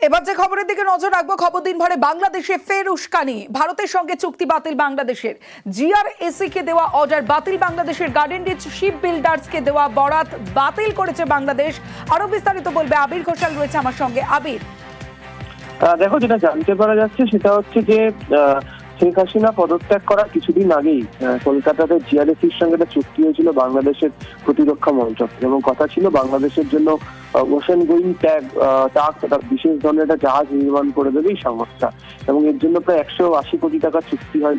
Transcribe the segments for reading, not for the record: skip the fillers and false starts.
এবার যে খবরের দিকে নজর রাখবো, খবর দিনভরে বাংলাদেশে ফের উস্কানি। ভারতের সঙ্গে চুক্তি বাতিল বাংলাদেশের। জিআরএসি কে দেওয়া অর্ডার বাতিল বাংলাদেশের। গার্ডেন রিচ শিপ বিল্ডার্স কে দেওয়া বরাত বাতিল করেছে বাংলাদেশ। আরো বিস্তারিত বলবে আবির ঘোষাল, রয়েছে আমার সঙ্গে। আবির, দেখো, যেটা জানতে পারা যাচ্ছে সেটা হচ্ছে যে শেখ হাসিনা পদত্যাগ করার কিছুদিন আগেই কলকাতাতে জিআরএসির সঙ্গে একটা চুক্তি হয়েছিল বাংলাদেশের প্রতিরক্ষা মন্ত্রক, এবং কথা ছিল বাংলাদেশের জন্য ওশেন গোয়িং টাক বিশেষ ধরনের একটা জাহাজ নির্মাণ করে দেবে এই সংস্থা, এবং এর জন্য প্রায় 180 কোটি টাকার চুক্তি হয়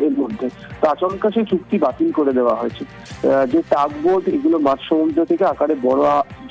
এর মধ্যে। তো আচমকা সেই চুক্তি বাতিল করে দেওয়া হয়েছে। যে টাগবোট এগুলো মাঝ সমুদ্র থেকে আকারে বড়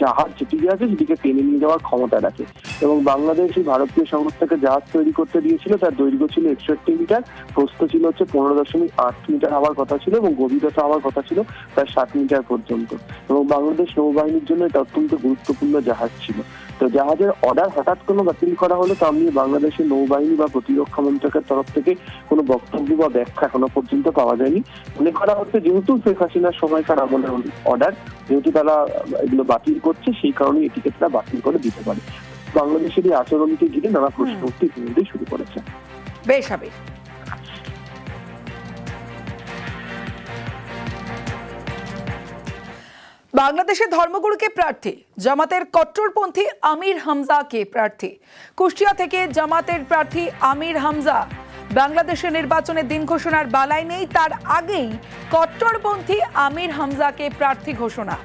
জাহাজ যেটিকে আছে সেটিকে টেনে নিয়ে যাওয়ার ক্ষমতা রাখে, এবং বাংলাদেশ এই ভারতীয় সংস্থাকে জাহাজ তৈরি করতে দিয়েছিল। তার দৈর্ঘ্য ছিল 61 মিটার, প্রস্থ ছিল হচ্ছে 15.8 মিটার হওয়ার কথা ছিল, এবং গভীরতা হওয়ার কথা ছিল প্রায় 60 মিটার পর্যন্ত। এবং বাংলাদেশ নৌবাহিনীর জন্য এটা অত্যন্ত গুরুত্বপূর্ণ জাহাজ ছিল। তো জাহাজের অর্ডার হঠাৎ কোনো বাতিল করা হলো, তা নিয়ে বাংলাদেশের নৌবাহিনী বা প্রতিরক্ষা মন্ত্রকের তরফ থেকে কোনো বক্তব্য বা ব্যাখ্যা এখনো পর্যন্ত পাওয়া যায়নি। মনে করা হচ্ছে যেহেতু শেখ হাসিনার সময়কার আমলের অর্ডার, যেহেতু তারা এগুলো বাতিল করছে, সেই কারণে এটিকে তারা বাতিল করে দিতে পারে। বাংলাদেশের এই আচরণকে ঘিরে নানা প্রশ্ন উঠতে ইতিমধ্যেই শুরু করেছে। বেশ আবির। বাংলাদেশের ধর্মগুরুকে প্রার্থী, জামাতের কট্টরপন্থী আমির হামজাকে প্রার্থী। কুষ্টিয়া থেকে জামাতের প্রার্থী আমির হামজা। বাংলাদেশের নির্বাচনের দিন ঘোষণার বালাই নেই, তার আগেই কট্টরপন্থী আমির হামজাকে প্রার্থী ঘোষণা।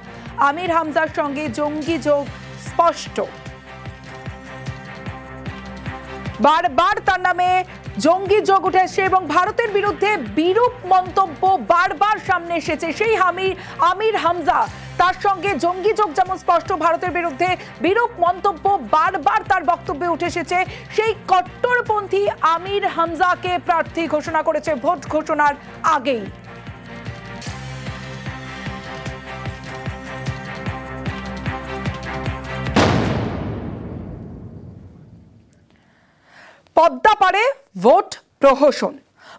আমির হামজার সঙ্গে জঙ্গি যোগ স্পষ্ট। বারবার তার নামে জঙ্গি যোগ উঠেছে এবং ভারতের বিরুদ্ধে বিরূপ মন্তব্য বারবার সামনে এসেছে। সেই আমির হামজা, তার সঙ্গে জঙ্গি যোগ যেমন স্পষ্ট, ভারতের বিরুদ্ধে বিরূপ মন্তব্য বারবার তার বক্তব্যে উঠে এসেছে। সেই কট্টরপন্থী আমির হামজাকে প্রার্থী ঘোষণা করেছে ভোট ঘোষণার আগেই। পদ্মা পারে ভোট প্রহসন।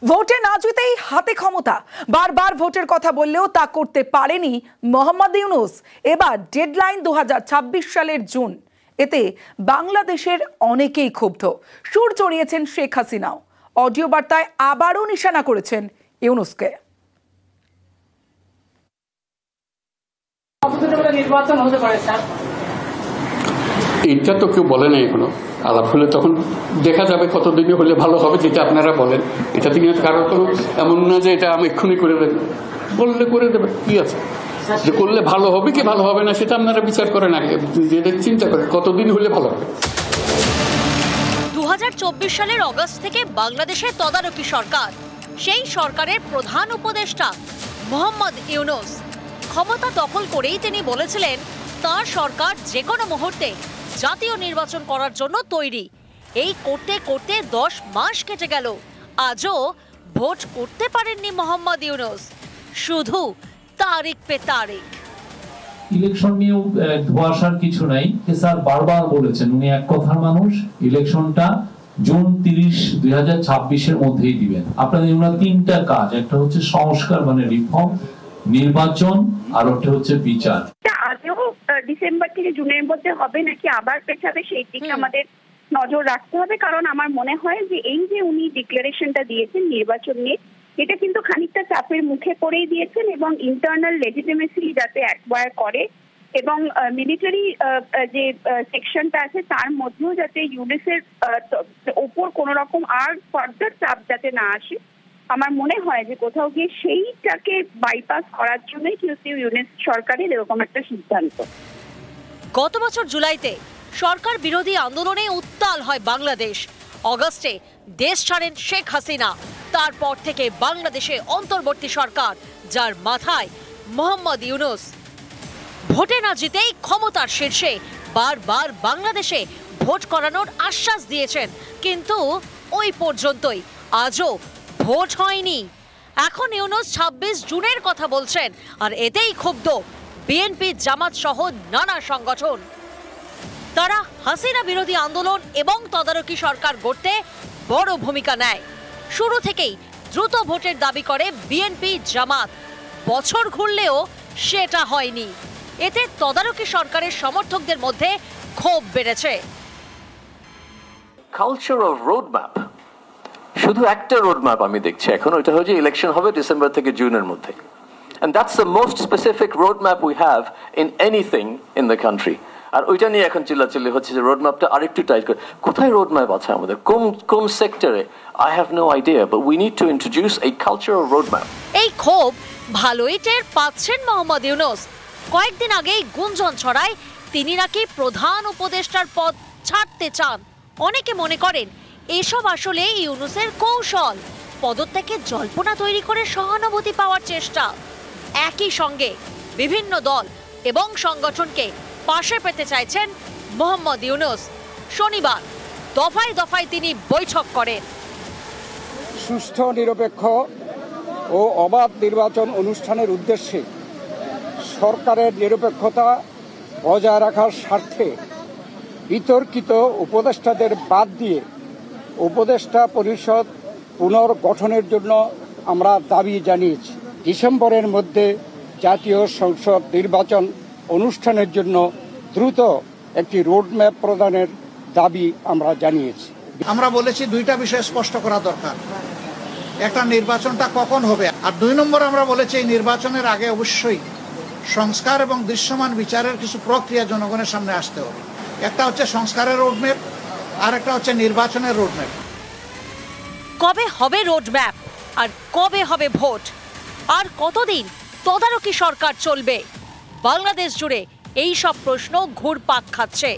ভোটে না জিতেই হাতে ক্ষমতা। বারবার ভোটের কথা বললেও তা করতে পারেনি মোহাম্মদ ইউনূস। এবার ডেডলাইন 2026 সালের জুন। এতে বাংলাদেশের অনেকেই ক্ষুব্ধ। সুর চড়িয়েছেন শেখ হাসিনাও। অডিও বার্তায় আবারও নিশানা করেছেন ইউনূসকে। নির্বাচন হতে পারে স্যার, এটা তো কেউ বলে নাই এখনো। আলাপ হলে তখন দেখা যাবে কতদিনে হলে ভালো হবে, যেটা আপনারা বলেন। এটা থেকে কারো কোনো এমন না যে এটা আমি এক্ষুনি করে দেবেন, বললে করে দেবে, কি আছে। যে করলে ভালো হবে কি ভালো হবে না সেটা আপনারা বিচার করেন আগে, যেটা চিন্তা করেন কতদিন হলে ভালো হবে। 2024 সালের অগস্ট থেকে বাংলাদেশের তদারকি সরকার, সেই সরকারের প্রধান উপদেষ্টা মোহাম্মদ ইউনূস ক্ষমতা দখল করেই তিনি বলেছিলেন তার সরকার যে কোনো মুহূর্তে জাতীয় নির্বাচন করার জন্য তৈরি। এই করতে করতে 10 মাস কেটে গেল, আজও ভোট করতে পারেননি মোহাম্মদ ইউনূস, শুধু তারিখ পে তারিখ। ইলেকশন নিয়েও ধোঁয়াশার কিছু নাই। স্যার বারবার বলেছেন উনি এক কথার মানুষ, ইলেকশনটা জুন 30, 2026 এর মধ্যেই দিবেন। আপনাদের ওনার 3টা কাজ, একটা হচ্ছে সংস্কার মানে রিফর্ম, নির্বাচন, আর একটা হচ্ছে বিচার। আজও ডিসেম্বর থেকে জুনের মধ্যে হবে নাকি আবার পেছাবে, সেই দিকে আমাদের নজর রাখতে হবে। কারণ আমার মনে হয় যে এই যে উনি ডিক্লারেশনটা দিয়েছেন নির্বাচন নিয়ে, এটা কিন্তু খানিকটা চাপের মুখে পড়েই দিয়েছেন, এবং ইন্টারনাল লেজিটিমেসি যাতে অ্যাকোয়ার করে, এবং মিলিটারি যে সেকশনটা আছে তার মধ্যেও যাতে ইউনিসের ওপর কোনো রকম আর ফার্দার চাপ যাতে না আসে। আমার মনে হয় যে কোথাও গিয়ে সেইটাকে বাইপাস করার জন্যই কিন্তু ইউনিস সরকারের এরকম একটা সিদ্ধান্ত। গত বছর জুলাইতে সরকার বিরোধী আন্দোলনে উত্তাল হয় বাংলাদেশ। অগস্টে দেশ ছাড়েন শেখ হাসিনা। তারপর থেকে বাংলাদেশে অন্তর্বর্তী সরকার, যার মাথায় মোহাম্মদ ইউনূস। ভোটে না জিতেই ক্ষমতার শীর্ষে, বারবার বাংলাদেশে ভোট করানোর আশ্বাস দিয়েছেন, কিন্তু ওই পর্যন্তই। আজও ভোট হয়নি। এখন ইউনূস 26 জুনের কথা বলছেন, আর এতেই ক্ষুব্ধ বিএনপি, জামাত সহ নানা সংগঠন। তারা হাসিনা বিরোধী আন্দোলন এবং তদারকি সরকার গড়তে বড় ভূমিকা নেয়। শুরু থেকেই দ্রুত ভোটের দাবি করে বিএনপি, জামাত। বছর ঘুরলেও সেটা হয়নি। এতে তদারকি সরকারের সমর্থকদের মধ্যে ক্ষোভ বেড়েছে। কালচার অফ রোড ম্যাপ, শুধু একটা রোড ম্যাপ আমি দেখছি এখন, ওইটা হচ্ছে ইলেকশন হবে ডিসেম্বর থেকে জুনের মধ্যে, and that's the most specific road map we have in anything in the country. আর ওইটা নিয়ে এখন চিল্লাচিল্লি হচ্ছে যে রোড ম্যাপটা আরেকটু টাইট করে। কোথায় রোড ম্যাপ আছে আমাদের, কোন সেক্টরে? I have no idea, but we need to introduce a culture of road map. এই ক্ষোভ ভালোই টের পাচ্ছেন মোহাম্মদ ইউনূস। কয়েকদিন আগেই গুঞ্জন ছড়ায় তিনি নাকি প্রধান উপদেষ্টার পদ ছাড়তে চান। অনেকে মনে করেন এসব আসলে ইউনূসের কৌশল, পদত্যাগের জল্পনা তৈরি করে সহানুভূতি পাওয়ার চেষ্টা। একই সঙ্গে বিভিন্ন দল এবং সংগঠনকে পাশে পেতে চাইছেন মোহাম্মদ ইউনূস। শনিবার দফায় দফায় তিনি বৈঠক করেন। সুষ্ঠু, নিরপেক্ষ ও অবাধ নির্বাচন অনুষ্ঠানের উদ্দেশ্যে সরকারের নিরপেক্ষতা বজায় রাখার স্বার্থে বিতর্কিত উপদেষ্টাদের বাদ দিয়ে উপদেষ্টা পরিষদ পুনর্গঠনের জন্য আমরা দাবি জানিয়েছি। ডিসেম্বরের মধ্যে জাতীয় সংসদ নির্বাচন অনুষ্ঠানের জন্য দ্রুত একটি রোডম্যাপ প্রদানের দাবি আমরা জানিয়েছি। আমরা বলেছি দুইটা বিষয় স্পষ্ট করা দরকার, একটা নির্বাচনটা কখন হবে, আর 2 নম্বর আমরা বলেছি এই নির্বাচনের আগে অবশ্যই সংস্কার এবং দৃশ্যমান বিচারের কিছু প্রক্রিয়া জনগণের সামনে আসতে হবে। একটা হচ্ছে সংস্কারের রোডম্যাপ, আর একটা হচ্ছে নির্বাচনের রোডম্যাপ। কবে হবে রোডম্যাপ আর কবে হবে ভোট, আর কতদিন তদারকি সরকার চলবে, বাংলাদেশ জুড়ে এই সব প্রশ্ন ঘুরপাক খাচ্ছে।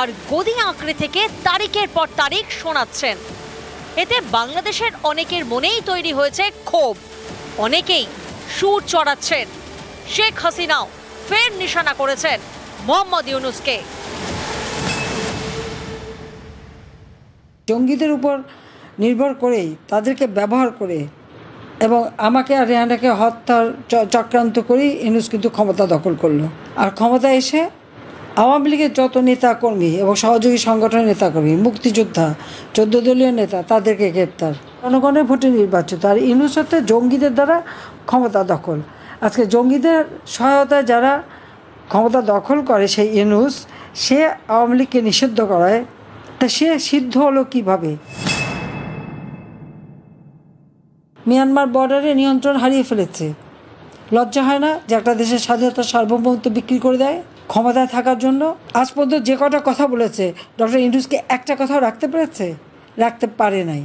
আর গদি আঁকড়ে থেকে তারিখের পর তারিখ শোনাচ্ছেন। এতে বাংলাদেশের অনেকের মনেই তৈরি হয়েছে ক্ষোভ। অনেকেই সুর চড়াচ্ছেন। শেখ হাসিনাও ফের নিশানা করেছেন মোহাম্মদ ইউনূসকে। জঙ্গিদের উপর নির্ভর করেই তাদেরকে ব্যবহার করে এবং আমাকে আর রেহানাকে হত্যার চক্রান্ত করেই ইউনূস কিন্তু ক্ষমতা দখল করলো। আর ক্ষমতা এসে আওয়ামী লীগের যত নেতাকর্মী এবং সহযোগী সংগঠনের নেতাকর্মী, মুক্তিযোদ্ধা, 14 দলীয় নেতা, তাদেরকে গ্রেপ্তার। জনগণের ভোটে নির্বাচিত। আর ইউনূস হচ্ছে জঙ্গিদের দ্বারা ক্ষমতা দখল। আজকে জঙ্গিদের সহায়তায় যারা ক্ষমতা দখল করে সেই ইউনূস, সে আওয়ামী লীগকে নিষিদ্ধ করায়। তা সে সিদ্ধ হলো কীভাবে? মিয়ানমার বর্ডারে নিয়ন্ত্রণ হারিয়ে ফেলেছে। লজ্জা হয় না যে একটা দেশের স্বাধীনতার সার্বভৌমত্ব বিক্রি করে দেয় ক্ষমতায় থাকার জন্য? আজ পর্যন্ত যে কটা কথা বলেছে ডক্টর ইউনূসকে একটা কথাও রাখতে পেরেছে? রাখতে পারে নাই।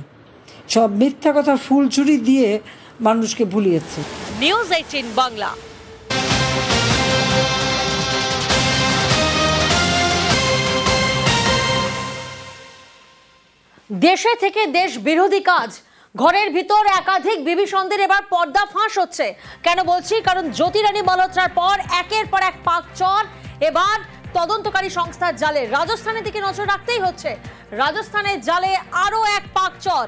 সব মিথ্যা কথা ফুলঝুরি দিয়ে মানুষকে ভুলিয়েছে। নিউজ 18 বাংলা। দেশে থেকে দেশ বিরোধী কাজ, ঘরের ভিতর একাধিক বিবি সন্ধির এবার পর্দা ফাঁস হচ্ছে। কেন বলছি? কারণ জ্যোতি রানী মালহোত্রার পর একের পর এক পাকচর এবার তদন্তকারী সংস্থার জালে। রাজস্থানের দিকে নজর রাখতেই হচ্ছে। রাজস্থানের জালে আরো এক পাকচর।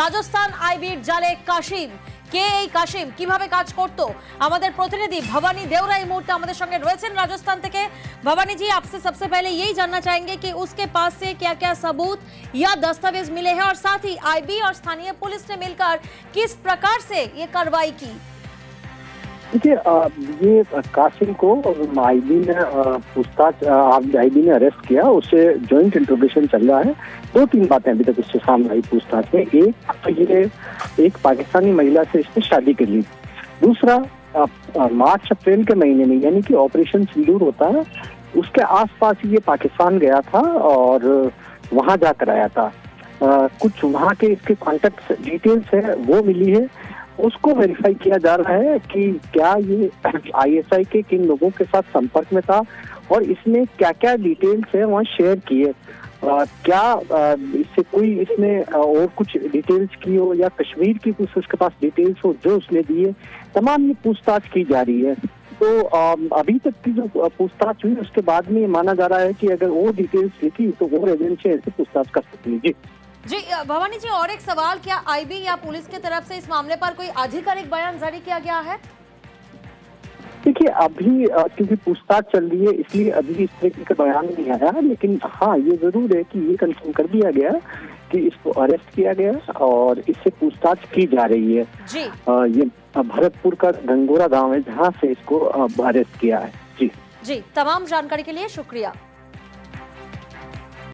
রাজস্থান আইবির জালে কাশিম। কে এই কাশিম, কিভাবে কাজ করত? আমাদের প্রতিনিধি ভবানী देवरा এই মুহূর্তে আমাদের সঙ্গে রয়েছেন রাজস্থান থেকে। भवानी जी, आपसे सबसे पहले यही जानना चाहेंगे कि उसके पास से क्या क्या सबूत या दस्तावेज मिले हैं और साथ ही आईबी और स्थानीय पुलिस ने मिलकर किस प्रकार से ये कार्रवाई की? देखिए, ये कासिम को आईबी ने पूछताछ, आईबी ने अरेस्ट किया, उससे जॉइंट इंट्रोगेशन चल रहा है। 2-3 बातें अभी तक उससे सामने आई पूछताछ में। एक तो ये एक पाकिस्तानी महिला से इसने शादी कर ली। दूसरा, मार्च अप्रैल के महीने में, यानी कि ऑपरेशन सिंदूर होता है, उसके आसपास ये पाकिस्तान गया था और वहां जाकर आया था। कुछ वहां के इसके कॉन्टेक्ट डिटेल्स है वो मिली है, उसको वेरीफाई किया जा रहा है कि क्या ये आईएसआई के किन लोगों के साथ संपर्क में था और इसने क्या क्या डिटेल्स है वहाँ शेयर किए। क्या इससे कोई इसने और कुछ डिटेल्स की हो या कश्मीर की कुछ उसके पास डिटेल्स हो जो उसने दिए, तमाम ये पूछताछ की जा रही है। तो अभी तक की जो पूछताछ हुई उसके बाद में ये माना जा रहा है कि अगर वो डिटेल्स लिखी तो और एजेंसी ऐसे पूछताछ कर सकती है। जी भवानी जी, और एक सवाल, क्या आईबी या पुलिस की तरफ से इस मामले पर कोई आधिकारिक बयान जारी किया गया है? देखिए, अभी क्योंकि पूछताछ चल रही है इसलिए अभी इस तरह का बयान नहीं आया, लेकिन हाँ ये जरूर है कि ये कंफर्म कर दिया गया कि इसको अरेस्ट किया गया और इससे पूछताछ की जा रही है। जी। ये भरतपुर का गंगोरा गांव है जहाँ से इसको अरेस्ट किया है। जी जी, तमाम जानकारी के लिए शुक्रिया।